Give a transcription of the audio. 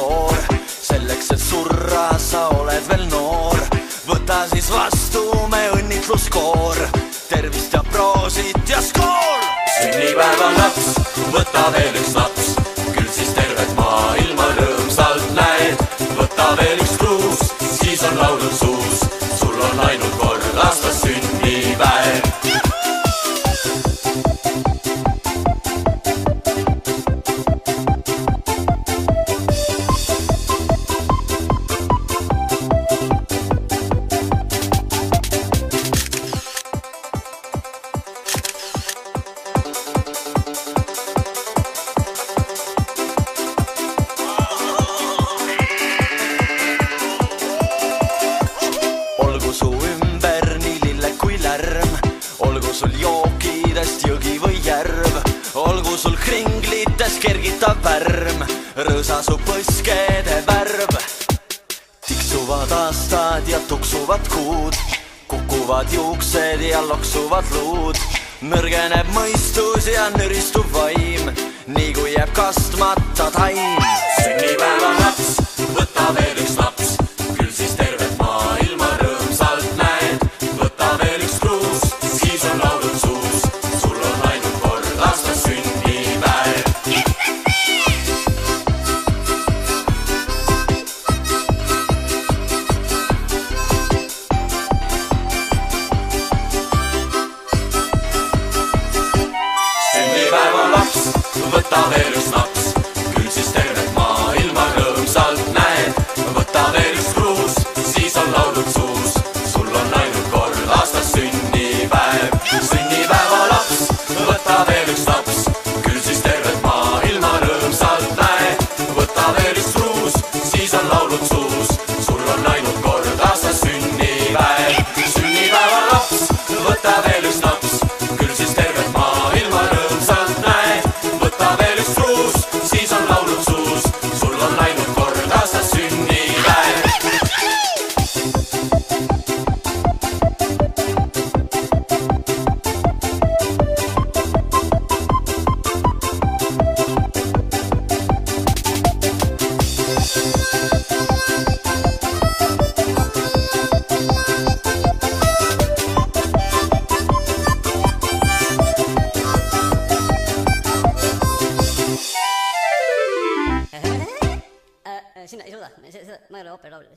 koor. Selleks, et surra, sa oled veel noor. Võta siis vastu me õnnitluskoor. Tervist ja proosit ja skoor! Sünnipäev on laps, võta veel üks laps. Küll siis tervet maailma rõõmsalt näed. Võta veel üks kruus, siis on laulud suus. Sul on ainult kord aastas sünnipäev. Su ümber nii lille kui lärm, olgu sul jookidest jõgi või järv, olgu sul kringlites kergitav värm, rõõsa su põskede värv. Tiksuvad aastad ja tuksuvad kuud, kukuvad juuksed ja loksuvad luud, nõrgeneb mõistus ja nõristub vaim, nii kui jääb kastmata taim. Sünnipäev on laps, võta veel üks laps, küll siis tervet maailma rõõmsalt näed. Võta veel üks kruus, siis on laulud suus. Sul on ainult kord aastas sünnipäev. Sünnipäev on laps, võta veel üks laps, küll siis tervet maailma rõõmsalt näed. Võta veel üks kruus, siis on laulud suus. Sul on ainult kord aastas sünnipäev. Sünnipäeva laps, võta veel üks laps, küll siis tervet maailma rõõmsalt näed. Võta veel üks kruus, siis on laulud suus. Sul on ainult kord aastas sünnipäev. Sünnipäeva laps, võta veel üks laps, küll siis tervet maailma rõõmsalt näed. Võta veel üks kruus, siis on laulud suus. Sul on ainult kord aastas sünnipäev. Sinna ei suuda, ma ei ole ooperlaulja.